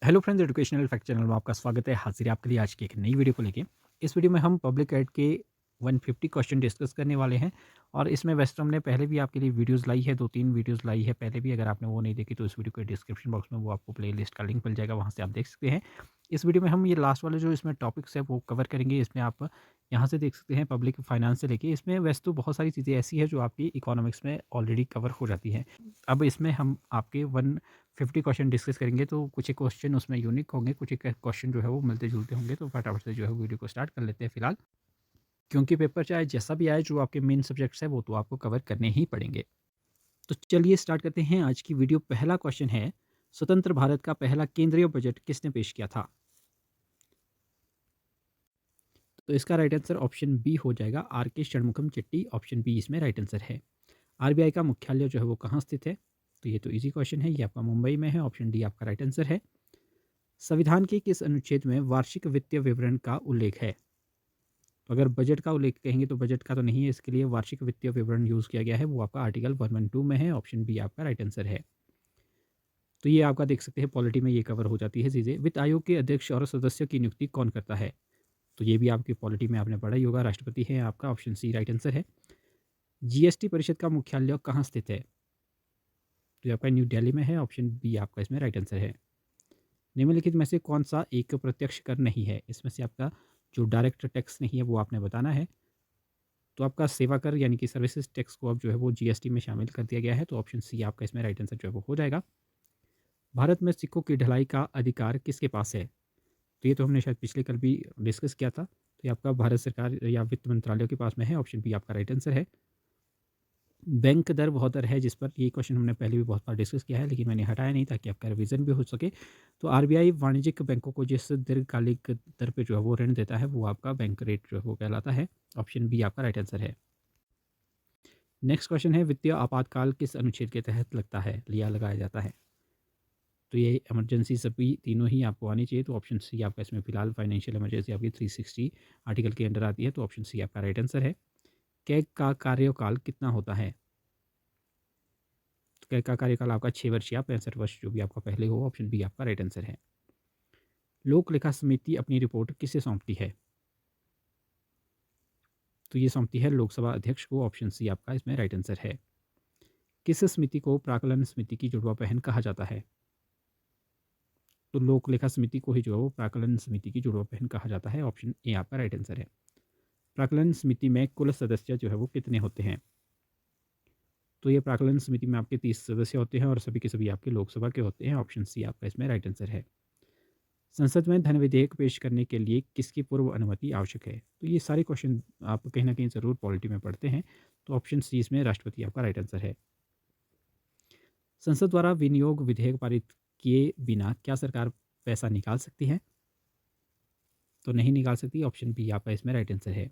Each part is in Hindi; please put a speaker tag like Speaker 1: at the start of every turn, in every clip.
Speaker 1: Hello friends, educational fact channel में आपका स्वागत है। हाजिर है आपके लिए आज की एक नई वीडियो को लेके। इस वीडियो में हम पब्लिक एड के 150 क्वेश्चन डिस्कस करने वाले हैं और इसमें वैसे तो हमने पहले भी आपके लिए वीडियोस लाई है, 2-3 वीडियोस लाई है पहले भी। अगर आपने वो नहीं देखी तो इस वीडियो के डिस्क्रिप्शन बॉक्स में वो आपको प्लेलिस्ट का लिंक मिल जाएगा, वहाँ से आप देख सकते हैं। इस वीडियो में हम ये लास्ट वाले जो इसमें टॉपिक्स है वो कवर करेंगे। इसमें आप यहाँ से देख सकते हैं पब्लिक फाइनेंस से लेके इसमें वैसे तो बहुत सारी चीज़ें ऐसी है जो आपकी इकोनॉमिक्स में ऑलरेडी कवर हो जाती हैं। अब इसमें हम आपके 150 क्वेश्चन डिस्कस करेंगे, तो कुछ एक क्वेश्चन उसमें यूनिक होंगे, कुछ एक क्वेश्चन जो है वो मिलते-जुलते होंगे। तो फटाफट से जो है वीडियो को स्टार्ट कर लेते हैं फिलहाल, क्योंकि पेपर चाहे जैसा भी आए, जो आपके मेन सब्जेक्ट्स हैं वो तो आपको कवर करने ही पड़ेंगे। तो चलिए स्टार्ट करते हैं आज की वीडियो। पहला क्वेश्चन है, स्वतंत्र भारत का पहला केंद्रीय बजट किसने पेश किया था? तो इसका राइट आंसर ऑप्शन बी हो जाएगा, आर के षणमुखम चिट्टी। ऑप्शन बी इसमें राइट आंसर है। आरबीआई का मुख्यालय जो है वो कहाँ स्थित है? तो ये तो इजी क्वेश्चन है, ये आपका मुंबई में है। ऑप्शन डी आपका राइट आंसर है। संविधान के किस अनुच्छेद में वार्षिक वित्तीय विवरण का उल्लेख है? तो अगर बजट का उल्लेख कहेंगे तो बजट का तो नहीं है, इसके लिए वार्षिक वित्तीय विवरण यूज़ किया गया है, वो आपका आर्टिकल 112 में है। ऑप्शन बी आपका राइट आंसर है। तो ये आपका देख सकते हैं पॉलिटी में ये कवर हो जाती है चीज़ें। वित्त आयोग के अध्यक्ष और सदस्यों की नियुक्ति कौन करता है? तो ये भी आपकी पॉलिटी में आपने पढ़ा ही होगा, राष्ट्रपति है आपका। ऑप्शन सी राइट आंसर है। जीएसटी परिषद का मुख्यालय कहाँ स्थित है? तो ये आपका न्यू दिल्ली में है। ऑप्शन बी आपका इसमें राइट आंसर है। निम्नलिखित में से कौन सा एक प्रत्यक्ष कर नहीं है? इसमें से आपका जो डायरेक्ट टैक्स नहीं है वो आपने बताना है। तो आपका सेवा कर यानी कि सर्विसेज टैक्स को अब जो है वो जीएसटी में शामिल कर दिया गया है। तो ऑप्शन सी आपका इसमें राइट आंसर जो है वो हो जाएगा। भारत में सिक्कों की ढलाई का अधिकार किसके पास है? तो ये तो हमने शायद पिछले कल भी डिस्कस किया था। तो ये आपका भारत सरकार या वित्त मंत्रालय के पास में है। ऑप्शन बी आपका राइट आंसर है। बैंक दर बहुत दर है, जिस पर ये क्वेश्चन हमने पहले भी बहुत बार डिस्कस किया है, लेकिन मैंने हटाया नहीं ताकि आपका रिवीजन भी हो सके। तो आरबीआई वाणिज्यिक बैंकों को जिस दीर्घकालिक दर पे जो है वो ऋण देता है, वो आपका बैंक रेट जो है वो कहलाता है। ऑप्शन बी आपका राइट आंसर है। नेक्स्ट क्वेश्चन है, वित्तीय आपातकाल किस अनुच्छेद के तहत लगता है या लगाया जाता है? तो ये इमरजेंसी सभी तीनों ही आपको आनी चाहिए। तो ऑप्शन सी आपका इसमें फिलहाल फाइनेंशियल इमरजेंसी आपकी 360 आर्टिकल के अंडर आती है। तो ऑप्शन सी आपका राइट आंसर है। कैग का कार्यकाल कितना होता है? तो कैग का कार्यकाल आपका 6 वर्ष या 65 वर्ष जो भी आपका पहले हो। ऑप्शन बी आपका राइट आंसर है। लोक लेखा समिति अपनी रिपोर्ट किसे सौंपती है? तो ये सौंपती है लोकसभा अध्यक्ष को। ऑप्शन सी आपका इसमें राइट आंसर है। किस समिति को प्राक्कलन समिति की जुड़वा बहन कहा जाता है? तो लोक लेखा समिति को ही जो है वो प्राक्कलन समिति की जुड़वा बहन कहा जाता है। ऑप्शन ए आपका राइट आंसर है। प्राक्कलन समिति में कुल सदस्य जो है वो कितने होते हैं? तो ये प्राक्कलन समिति में आपके 30 सदस्य होते हैं और सभी के सभी आपके लोकसभा के होते हैं। ऑप्शन सी आपका इसमें राइट आंसर है। संसद में धन विधेयक पेश करने के लिए किसकी पूर्व अनुमति आवश्यक है? तो ये सारे क्वेश्चन आप कहीं ना कहीं ज़रूर पॉलिटी में पढ़ते हैं। तो ऑप्शन सी इसमें राष्ट्रपति आपका राइट आंसर है। संसद द्वारा विनियोग विधेयक पारित किए बिना क्या सरकार पैसा निकाल सकती है? तो नहीं निकाल सकती। ऑप्शन बी आपका इसमें राइट आंसर है।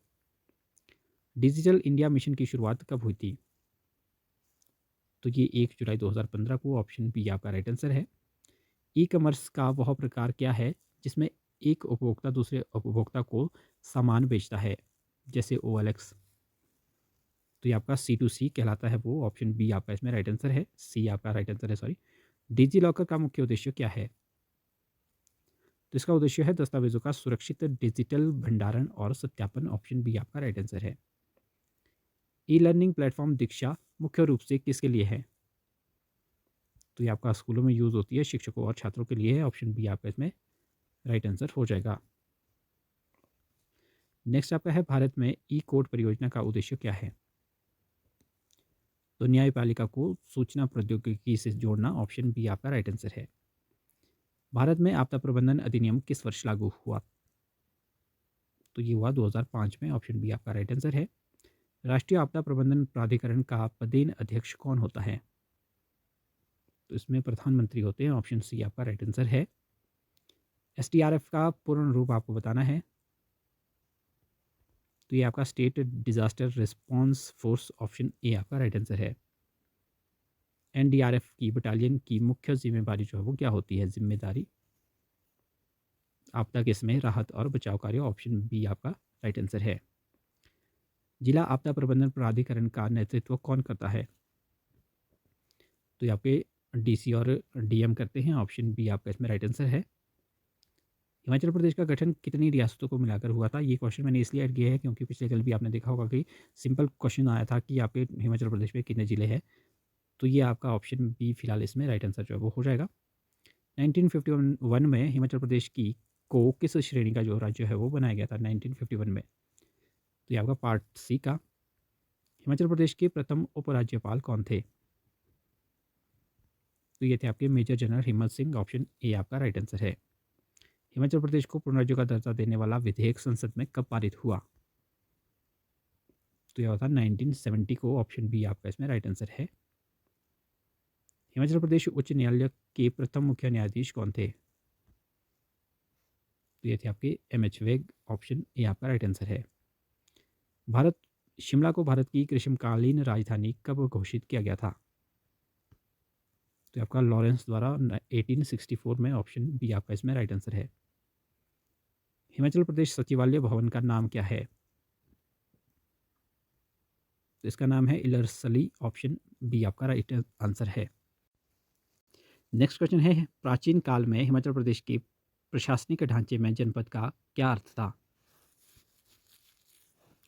Speaker 1: डिजिटल इंडिया मिशन की शुरुआत कब हुई थी? तो ये 1 जुलाई 2015 को। ऑप्शन बी आपका राइट आंसर है। ई कॉमर्स का वह प्रकार क्या है जिसमें एक उपभोक्ता दूसरे उपभोक्ता को सामान बेचता है, जैसे OLX? तो ये आपका C2C कहलाता है वो। ऑप्शन बी आपका इसमें राइट आंसर है। सी आपका राइट आंसर है, सॉरी। डिजी लॉकर का मुख्य उद्देश्य क्या है? तो इसका उद्देश्य है दस्तावेजों का सुरक्षित डिजिटल भंडारण और सत्यापन। ऑप्शन बी आपका राइट आंसर है। ई लर्निंग प्लेटफॉर्म दीक्षा मुख्य रूप से किसके लिए है? तो ये आपका स्कूलों में यूज़ होती है, शिक्षकों और छात्रों के लिए है। ऑप्शन बी आपका इसमें राइट आंसर हो जाएगा। नेक्स्ट आपका है, भारत में ई कोर्ट परियोजना का उद्देश्य क्या है? तो न्यायपालिका को सूचना प्रौद्योगिकी से जोड़ना। ऑप्शन बी आपका राइट आंसर है। भारत में आपदा प्रबंधन अधिनियम किस वर्ष लागू हुआ? तो ये हुआ 2005 में। ऑप्शन बी आपका राइट आंसर है। राष्ट्रीय आपदा प्रबंधन प्राधिकरण का पदेन अध्यक्ष कौन होता है? तो इसमें प्रधानमंत्री होते हैं। ऑप्शन सी आपका राइट आंसर है। SDRF का पूर्ण रूप आपको बताना है। तो ये आपका state disaster response force. Option A आपका राइट आंसर है। NDRF की बटालियन की मुख्य जिम्मेदारी जो है वो क्या होती है? जिम्मेदारी आपदा के समय राहत और बचाव कार्य। ऑप्शन बी आपका राइट आंसर है। जिला आपदा प्रबंधन प्राधिकरण का नेतृत्व कौन करता है? तो ये आपके DC और DM करते हैं। ऑप्शन बी आपका इसमें राइट आंसर है। हिमाचल प्रदेश का गठन कितनी रियासतों को मिलाकर हुआ था? ये क्वेश्चन मैंने इसलिए ऐड किया है क्योंकि पिछले कल भी आपने देखा होगा कि सिंपल क्वेश्चन आया था कि आपके हिमाचल प्रदेश में कितने ज़िले हैं। तो ये आपका ऑप्शन बी फिलहाल इसमें राइट आंसर जो है वो हो जाएगा। 1951 में हिमाचल प्रदेश की को किस श्रेणी का जो राज्य है वो बनाया गया था 1951 में? तो ये आपका पार्ट सी का। हिमाचल प्रदेश के प्रथम उपराज्यपाल कौन थे? तो ये थे आपके मेजर जनरल हिम्मत सिंह। ऑप्शन ए आपका राइट आंसर है। हिमाचल प्रदेश को पूर्ण राज्य का दर्जा देने वाला विधेयक संसद में कब पारित हुआ? तो यह था 1970 को। ऑप्शन बी आपका इसमें राइट आंसर है। हिमाचल प्रदेश उच्च न्यायालय के प्रथम मुख्य न्यायाधीश कौन थे? तो ये थे आपके एम एच वेग। ऑप्शन ए आपका राइट आंसर है। भारत शिमला को भारत की ग्रीष्मकालीन राजधानी कब घोषित किया गया था? तो आपका लॉरेंस द्वारा 1864 में। ऑप्शन बी आपका इसमें राइट आंसर है। हिमाचल प्रदेश सचिवालय भवन का नाम क्या है? तो इसका नाम है इलरसली। ऑप्शन बी आपका राइट आंसर है। नेक्स्ट क्वेश्चन है, प्राचीन काल में हिमाचल प्रदेश के प्रशासनिक ढांचे में जनपद का क्या अर्थ था?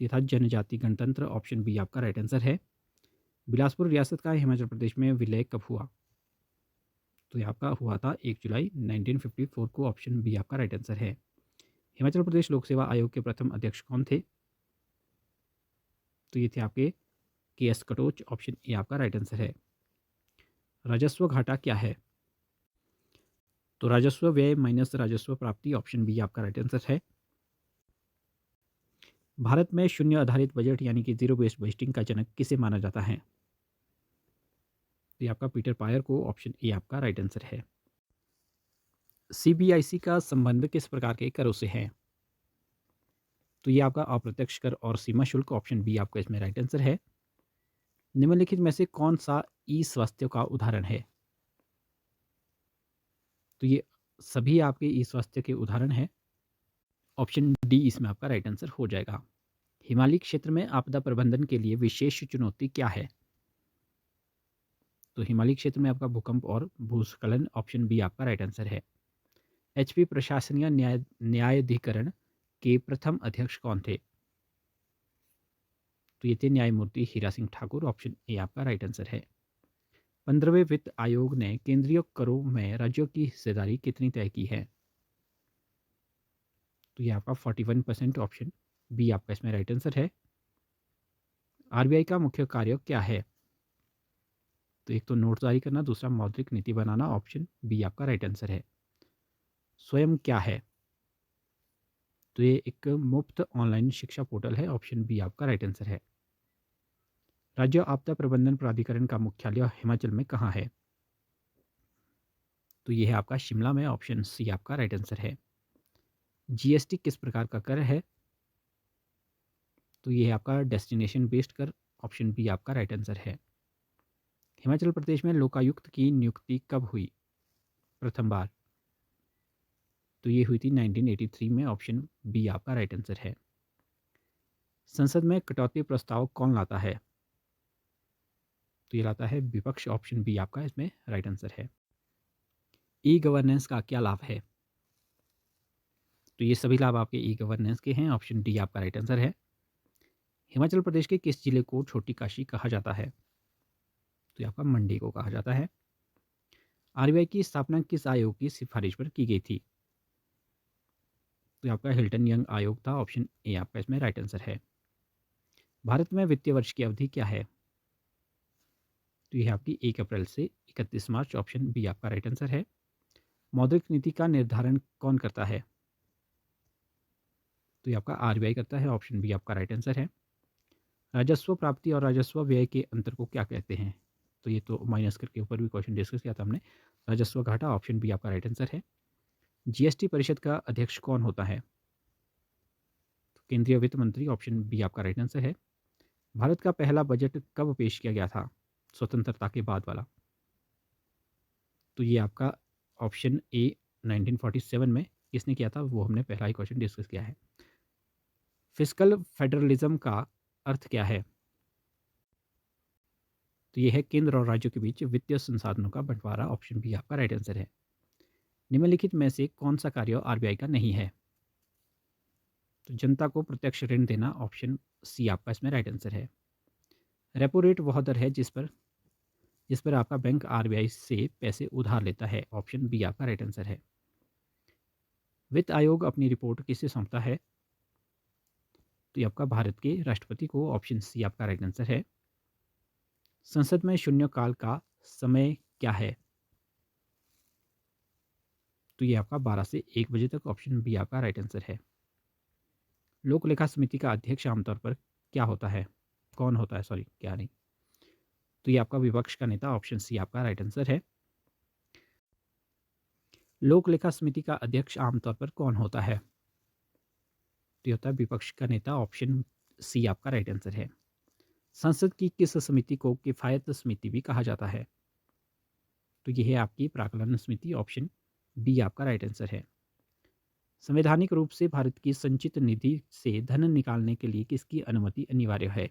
Speaker 1: ये था जनजाति गणतंत्र। ऑप्शन बी आपका राइट आंसर है। बिलासपुर रियासत का हिमाचल प्रदेश में विलय कब हुआ? तो ये आपका हुआ था 1 जुलाई 1954 को। ऑप्शन बी आपका राइट आंसर है। हिमाचल प्रदेश लोक सेवा आयोग के प्रथम अध्यक्ष कौन थे? तो ये थे आपके के एस कटोच। ऑप्शन ए आपका राइट आंसर है। राजस्व घाटा क्या है? तो राजस्व व्यय माइनस राजस्व प्राप्ति। ऑप्शन बी आपका राइट आंसर है। भारत में शून्य आधारित बजट यानी कि जीरो बेस्ड बजटिंग का जनक किसे माना जाता है? तो ये आपका पीटर पायर को। ऑप्शन ए आपका राइट आंसर है। सीबीआईसी का संबंध किस प्रकार के करों से है? तो ये आपका अप्रत्यक्ष कर और सीमा शुल्क। ऑप्शन बी आपका इसमें राइट आंसर है। निम्नलिखित में से कौन सा ई स्वास्थ्य का उदाहरण है? तो ये सभी आपके ई स्वास्थ्य के उदाहरण हैं। ऑप्शन डी इसमें आपका राइट आंसर हो जाएगा। हिमालयी क्षेत्र में आपदा प्रबंधन के लिए विशेष चुनौती क्या है? तो हिमालयी क्षेत्र में आपका भूकंप और भूस्खलन। ऑप्शन बी आपका राइट आंसर है। एचपी प्रशासनीय न्यायाधिकरण के प्रथम अध्यक्ष कौन थे? तो ये थे न्यायमूर्ति हीरा सिंह ठाकुर। ऑप्शन ए आपका राइट आंसर है। 15वें वित्त आयोग ने केंद्रीय करों में राज्यों की हिस्सेदारी कितनी तय की है? तो ये आपका 41%। ऑप्शन बी आपका इसमें राइट आंसर है। आरबीआई का मुख्य कार्य क्या है? तो एक तो नोट जारी करना, दूसरा मौद्रिक नीति बनाना। ऑप्शन बी आपका राइट आंसर है। स्वयं क्या है? तो ये एक मुफ्त ऑनलाइन शिक्षा पोर्टल है। ऑप्शन बी आपका राइट आंसर है। राज्य आपदा प्रबंधन प्राधिकरण का मुख्यालय हिमाचल में कहाँ है? तो ये है आपका शिमला में। ऑप्शन सी आपका राइट आंसर है। जीएसटी किस प्रकार का कर है? तो ये है आपका डेस्टिनेशन बेस्ड कर। ऑप्शन बी आपका राइट आंसर है। हिमाचल प्रदेश में लोकायुक्त की नियुक्ति कब हुई प्रथम बार? तो ये हुई थी 1983 में। ऑप्शन बी आपका राइट आंसर है। संसद में कटौती प्रस्ताव कौन लाता है? तो ये लाता है विपक्ष। ऑप्शन बी आपका इसमें राइट आंसर है। ई गवर्नेंस का क्या लाभ है? तो ये सभी लाभ आपके ई गवर्नेंस के हैं। ऑप्शन डी आपका राइट आंसर है। हिमाचल प्रदेश के किस जिले को छोटी काशी कहा जाता है? तो ये आपका मंडी को कहा जाता है। आरबीआई की स्थापना किस आयोग की सिफारिश पर की गई थी? तो ये आपका हिल्टन यंग आयोग था। ऑप्शन ए आपका इसमें राइट आंसर है। भारत में वित्तीय वर्ष की अवधि क्या है? तो यह आपकी 1 अप्रैल से 31 मार्च। ऑप्शन बी आपका राइट आंसर है। मौद्रिक नीति का निर्धारण कौन करता है? तो ये आपका आरबीआई करता है। ऑप्शन बी आपका राइट आंसर है। राजस्व प्राप्ति और राजस्व व्यय के अंतर को क्या कहते हैं? तो ये तो माइनस करके ऊपर भी क्वेश्चन डिस्कस किया था हमने। राजस्व घाटा। ऑप्शन बी आपका राइट आंसर है। जीएसटी परिषद का अध्यक्ष कौन होता है? तो केंद्रीय वित्त मंत्री। ऑप्शन बी आपका राइट आंसर है। भारत का पहला बजट कब पेश किया गया था स्वतंत्रता के बाद वाला? तो ये आपका ऑप्शन ए 1947 में। किसने किया था वो हमने पहला ही क्वेश्चन डिस्कस किया है। फिस्कल फेडरलिज्म का अर्थ क्या है? तो ये है केंद्र और राज्यों के बीच वित्तीय संसाधनों का बंटवारा। ऑप्शन बी आपका राइट आंसर है। निम्नलिखित में से कौन सा कार्य आरबीआई का नहीं है? तो जनता को प्रत्यक्ष ऋण देना, ऑप्शन सी आपका इसमें राइट आंसर है। रेपो रेट वह दर है जिस पर आपका बैंक आरबीआई से पैसे उधार लेता है, ऑप्शन बी आपका राइट आंसर है। वित्त आयोग अपनी रिपोर्ट किसे सौंपता है? तो ये आपका भारत के राष्ट्रपति को, ऑप्शन सी आपका राइट आंसर है। संसद में शून्यकाल का समय क्या है? तो ये आपका 12 से 1 बजे तक, ऑप्शन बी आपका राइट आंसर है। लोक लेखा समिति का अध्यक्ष आमतौर पर क्या होता है? कौन होता है, सॉरी, क्या नहीं। तो ये आपका विपक्ष का नेता, ऑप्शन सी आपका राइट आंसर है। लोक लेखा समिति का अध्यक्ष आमतौर पर कौन होता है? तो ये होता है विपक्ष का नेता, ऑप्शन सी आपका राइट आंसर है। संसद की किस समिति को किफ़ायत समिति भी कहा जाता है? तो ये है आपकी प्राक्कलन समिति, ऑप्शन बी आपका राइट आंसर है। संवैधानिक रूप से भारत की संचित निधि से धन निकालने के लिए किसकी अनुमति अनिवार्य है?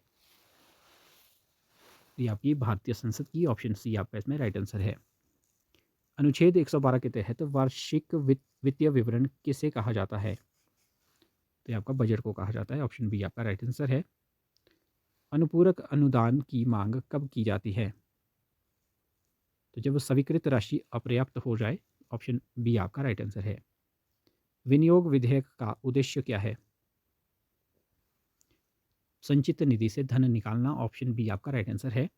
Speaker 1: तो ये आपकी भारतीय संसद की, ऑप्शन सी आपका इसमें राइट आंसर है। अनुच्छेद 112 के तहत वार्षिक वित्तीय विवरण किसे कहा जाता है? तो ये आपका बजट को कहा जाता है, ऑप्शन बी आपका राइट आंसर है। अनुपूरक अनुदान की मांग कब की जाती है? तो जब स्वीकृत राशि अपर्याप्त हो जाए, ऑप्शन बी आपका राइट आंसर है। विनियोग विधेयक का उद्देश्य क्या है? संचित निधि से धन निकालना, ऑप्शन बी आपका राइट आंसर है।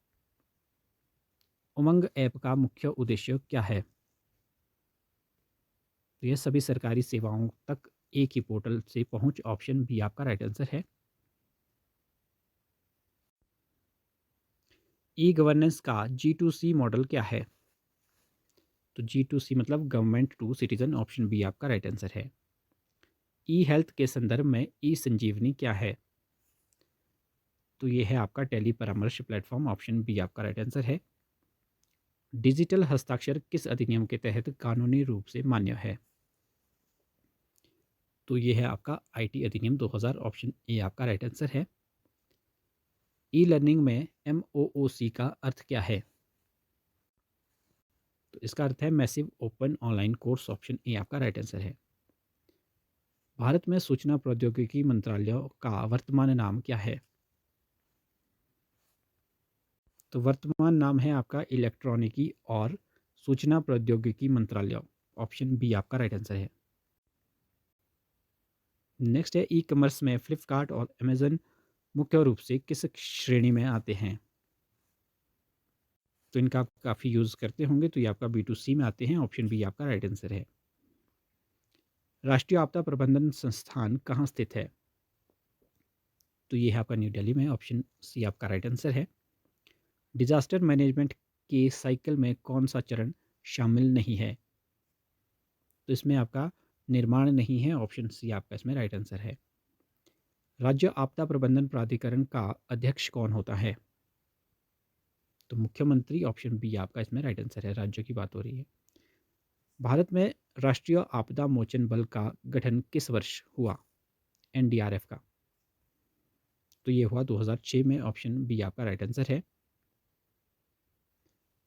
Speaker 1: उमंग ऐप का मुख्य उद्देश्य क्या है? तो यह सभी सरकारी सेवाओं तक एक ही पोर्टल से पहुंच, ऑप्शन बी आपका राइट आंसर है। ई गवर्नेंस का G2C मॉडल क्या है? तो G2C मतलब government to citizen, option B आपका राइट आंसर है। ई हेल्थ के संदर्भ में ई संजीवनी क्या है? तो ये है आपका टेली परामर्श प्लेटफॉर्म, ऑप्शन बी आपका राइट आंसर है। डिजिटल हस्ताक्षर किस अधिनियम के तहत कानूनी रूप से मान्य है? तो ये है आपका आईटी अधिनियम 2000, ऑप्शन ए आपका राइट आंसर है। ई लर्निंग में MOOC का अर्थ क्या है? तो इसका अर्थ है massive open online course, option A आपका राइट आंसर है। भारत में सूचना प्रौद्योगिकी मंत्रालय का वर्तमान नाम क्या है? तो वर्तमान नाम है आपका इलेक्ट्रॉनिकी और सूचना प्रौद्योगिकी मंत्रालय, ऑप्शन बी आपका राइट आंसर है। नेक्स्ट है ई कॉमर्स में फ्लिपकार्ट और अमेजन मुख्य रूप से किस श्रेणी में आते हैं? तो इनका आप काफ़ी यूज़ करते होंगे, तो ये आपका B2C में आते हैं, ऑप्शन बी आपका राइट आंसर है। राष्ट्रीय आपदा प्रबंधन संस्थान कहाँ स्थित है? तो ये है आपका न्यू दिल्ली में, ऑप्शन सी आपका राइट आंसर है। डिजास्टर मैनेजमेंट के साइकिल में कौन सा चरण शामिल नहीं है? तो इसमें आपका निर्माण नहीं है, ऑप्शन सी आपका इसमें राइट आंसर है। राज्य आपदा प्रबंधन प्राधिकरण का अध्यक्ष कौन होता है? तो मुख्यमंत्री, ऑप्शन बी आपका इसमें राइट आंसर है। राज्य की बात हो रही है। भारत में राष्ट्रीय आपदा मोचन बल का गठन किस वर्ष हुआ? NDRF का। तो ये हुआ 2006 में, ऑप्शन बी आपका राइट आंसर है।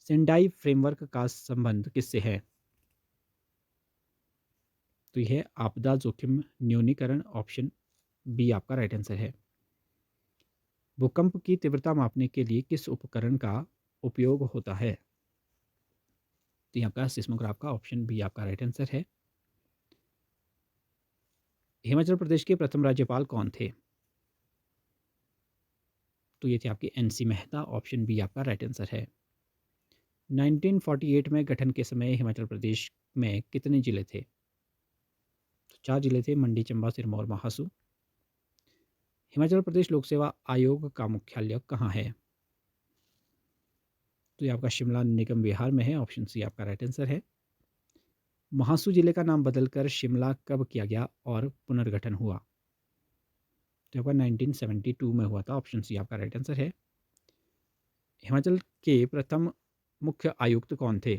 Speaker 1: सेंडाई फ्रेमवर्क का संबंध किससे है? तो यह है आपदा जोखिम न्यूनीकरण, ऑप्शन बी आपका राइट आंसर है। भूकंप की तीव्रता मापने के लिए किस उपकरण का उपयोग होता है? तो यहाँ का सिस्मोग्राफ का, ऑप्शन बी आपका राइट आंसर है। हिमाचल प्रदेश के प्रथम राज्यपाल कौन थे? तो ये थे आपके NC मेहता, ऑप्शन बी आपका राइट आंसर है। 1948 में गठन के समय हिमाचल प्रदेश में कितने जिले थे? तो 4 जिले थे, मंडी, चंबा, सिरमौर, महासू। हिमाचल प्रदेश लोक सेवा आयोग का मुख्यालय कहाँ है? तो ये आपका शिमला निगम विहार में है, ऑप्शन सी आपका राइट आंसर है। महासू जिले का नाम बदलकर शिमला कब किया गया और पुनर्गठन हुआ? तो आपका 1972 में हुआ था, ऑप्शन सी आपका राइट आंसर है। हिमाचल के प्रथम मुख्य आयुक्त कौन थे?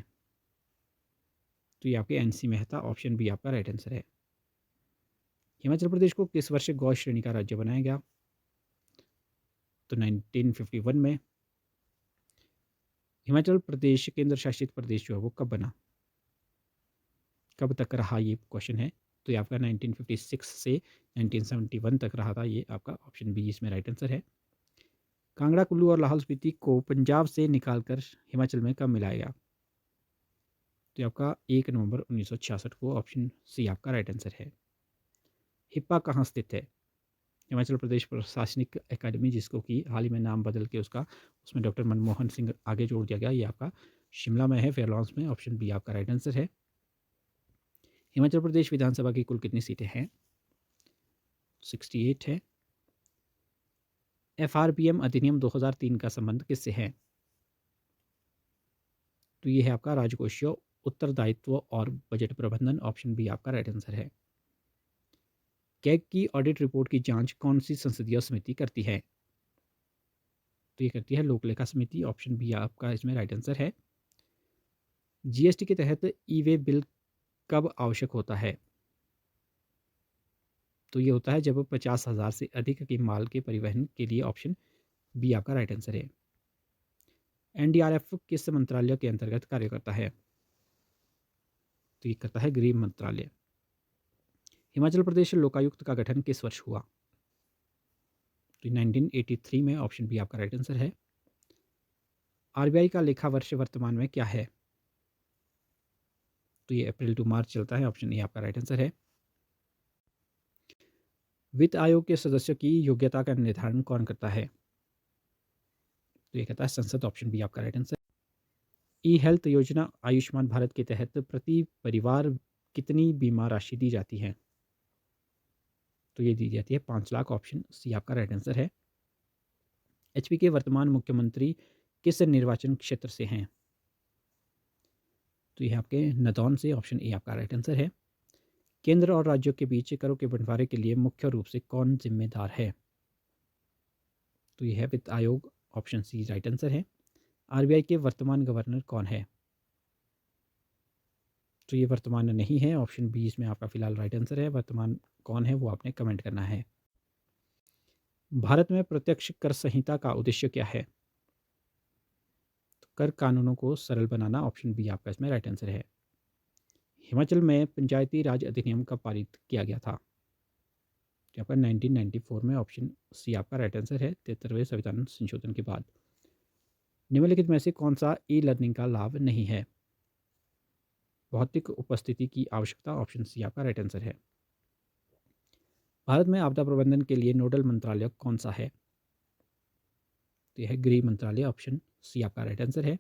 Speaker 1: तो ये आपके NC मेहता, ऑप्शन बी आपका राइट आंसर है। हिमाचल प्रदेश को किस वर्ष गौ श्रेणी का राज्य बनाया गया? तो 1951 में। हिमाचल प्रदेश केंद्र शासित प्रदेश जो है वो कब बना? कब तक रहा, ये क्वेश्चन है। तो ये आपका 1956 से 1971 तक रहा था, ये आपका ऑप्शन बी इसमें राइट आंसर है। कांगड़ा, कुल्लू और लाहौल स्पीति को पंजाब से निकालकर हिमाचल में कब मिलाया गया? तो ये आपका 1 नवंबर 1966 को, ऑप्शन सी आपका राइट आंसर है। हिप्पा कहाँ स्थित है? हिमाचल प्रदेश प्रशासनिक अकादमी, जिसको कि हाल ही में नाम बदल के उसमें डॉक्टर मनमोहन सिंह आगे जोड़ दिया गया, ये आपका शिमला में है, फेयरलॉन्स में। ऑप्शन बी आपका राइट आंसर है। हिमाचल प्रदेश विधानसभा की कुल कितनी सीटें हैं? 68 है। FRPM अधिनियम 2003 का संबंध किससे है? तो ये है आपका राजकोषीय उत्तरदायित्व और बजट प्रबंधन। ऑप्शन बी आपका राइट आंसर है। कैग की ऑडिट रिपोर्ट की जांच कौन सी संसदीय समिति करती है? तो ये करती है लोक लेखा समिति। ऑप्शन बी आपका इसमें राइट आंसर है। जीएसटी के तहत ई वे बिल कब आवश्यक होता है? तो ये होता है जब 50,000 से अधिक के माल के परिवहन के लिए। ऑप्शन बी आपका राइट आंसर है। एनडीआरएफ किस मंत्रालय के अंतर्गत कार्य करता है? तो ये करता है गृह मंत्रालय। हिमाचल प्रदेश लोकायुक्त का गठन किस वर्ष हुआ? तो 1983 में। ऑप्शन बी आपका राइट आंसर है। आरबीआई का लेखा वर्ष वर्तमान में क्या है? तो ये अप्रैल टू मार्च चलता है। ऑप्शन ए आपका राइट आंसर है। वित्त आयोग के सदस्यों की योग्यता का निर्धारण कौन करता है? तो ये कहता है संसद। ऑप्शन बी आपका राइट आंसर। ई हेल्थ योजना आयुष्मान भारत के तहत प्रति परिवार कितनी बीमा राशि दी जाती है? तो ये दी जाती है 5 लाख। ऑप्शन सी आपका राइट आंसर है। एचपी के वर्तमान मुख्यमंत्री किस निर्वाचन क्षेत्र से हैं? तो ये आपके नदौन से। ऑप्शन ए आपका राइट आंसर है। केंद्र और राज्यों के बीच करों के बंटवारे के लिए मुख्य रूप से कौन जिम्मेदार है? तो ये है वित्त आयोग। ऑप्शन सी राइट आंसर है। आरबीआई के वर्तमान गवर्नर कौन है? तो ये वर्तमान नहीं है। ऑप्शन बी इसमें आपका फिलहाल राइट आंसर है। वर्तमान कौन है वो आपने कमेंट करना है। भारत में प्रत्यक्ष कर संहिता का उद्देश्य क्या है? तो कर कानूनों को सरल बनाना। ऑप्शन बी आपका इसमें राइट आंसर है। हिमाचल में पंचायती राज अधिनियम कब पारित किया गया था? यहाँ पर 1994 में। ऑप्शन सी आपका राइट आंसर है। 73वें संविधान संशोधन के बाद। निम्नलिखित में से कौन सा ई लर्निंग का लाभ नहीं है? भौतिक उपस्थिति की आवश्यकता। ऑप्शन सी आपका राइट आंसर है। भारत में आपदा प्रबंधन के लिए नोडल मंत्रालय कौन सा है? तो यह है गृह मंत्रालय। ऑप्शन सी आपका राइट आंसर है।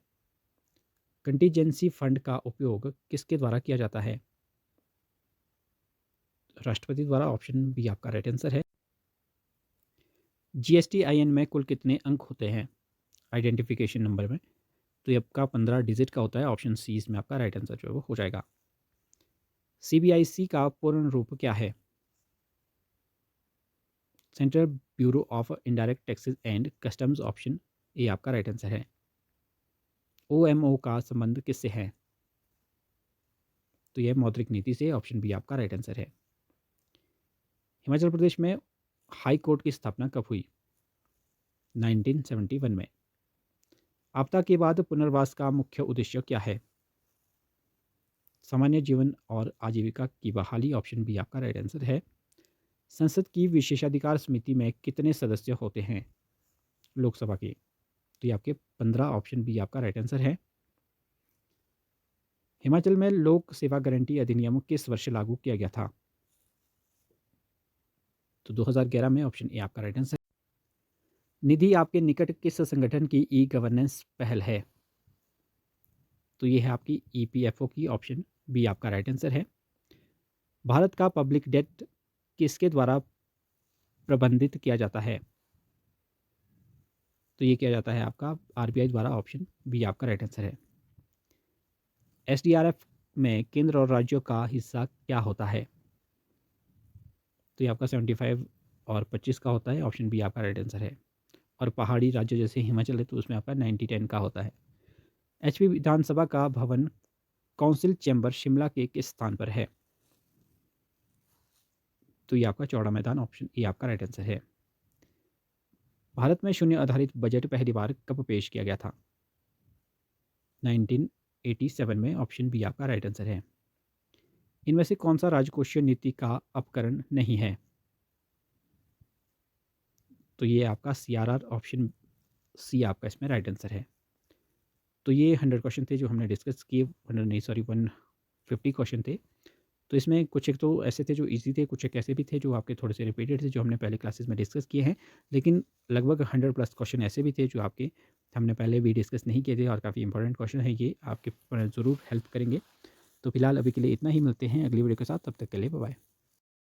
Speaker 1: कंटीजेंसी फंड का उपयोग किसके द्वारा किया जाता है? राष्ट्रपति द्वारा। ऑप्शन बी आपका राइट आंसर है। GSTIN में कुल कितने अंक होते हैं आइडेंटिफिकेशन नंबर में? तो ये आपका 15 डिजिट का होता है। ऑप्शन सी इसमें आपका राइट आंसर जो है वो हो जाएगा। CBIC का पूर्ण रूप क्या है? Central bureau of indirect taxes and customs. Option A आपका राइट आंसर है। OMO का संबंध किससे है? तो यह मौद्रिक नीति से। ऑप्शन बी आपका राइट आंसर है। हिमाचल प्रदेश में हाई कोर्ट की स्थापना कब हुई? 1971 में। आपदा के बाद पुनर्वास का मुख्य उद्देश्य क्या है? सामान्य जीवन और आजीविका की बहाली। ऑप्शन बी आपका राइट आंसर है। संसद की विशेषाधिकार समिति में कितने सदस्य होते हैं लोकसभा के? तो ये आपके 15। ऑप्शन बी आपका राइट आंसर है। हिमाचल में लोक सेवा गारंटी अधिनियम किस वर्ष लागू किया गया था? तो 2011 में। ऑप्शन ए आपका राइट आंसर। निधि आपके निकट किस संगठन की ई गवर्नेंस पहल है? तो ये है आपकी EPFO की। ऑप्शन बी आपका राइट आंसर है। भारत का पब्लिक डेट किसके द्वारा प्रबंधित किया जाता है? तो ये किया जाता है आपका RBI द्वारा। ऑप्शन बी आपका राइट आंसर है। SDRF में केंद्र और राज्यों का हिस्सा क्या होता है? तो ये आपका 75 और 25 का होता है। ऑप्शन बी आपका राइट आंसर है। और पहाड़ी राज्य जैसे हिमाचल है तो उसमें आपका 90-10 का होता है। HP विधानसभा का भवन काउंसिल चैम्बर शिमला के किस स्थान पर है? तो ये आपका चौड़ा मैदान। ऑप्शन ए आपका राइट आंसर है। भारत में शून्य आधारित बजट पहली बार कब पेश किया गया था? 1987 में। ऑप्शन बी आपका राइट आंसर है। इनमें से कौन सा राजकोषीय नीति का अपकरण नहीं है? तो ये आपका CRR ऑप्शन सी आपका इसमें राइट आंसर है। तो ये 100 क्वेश्चन थे जो हमने डिस्कस किए, 100 नहीं सॉरी 150 क्वेश्चन थे। तो इसमें कुछ एक तो ऐसे थे जो ईज़ी थे, कुछ एक ऐसे भी थे जो आपके थोड़े से रिपीटेड थे जो हमने पहले क्लासेस में डिस्कस किए हैं। लेकिन लगभग 100 प्लस क्वेश्चन ऐसे भी थे जो आपके हमने पहले भी डिस्कस नहीं किए थे और काफ़ी इंपॉर्टेंट क्वेश्चन है ये, आपके ज़रूर हेल्प करेंगे। तो फिलहाल अभी के लिए इतना ही, मिलते हैं अगली वीडियो के साथ, तब तक के लिए बाय बाय।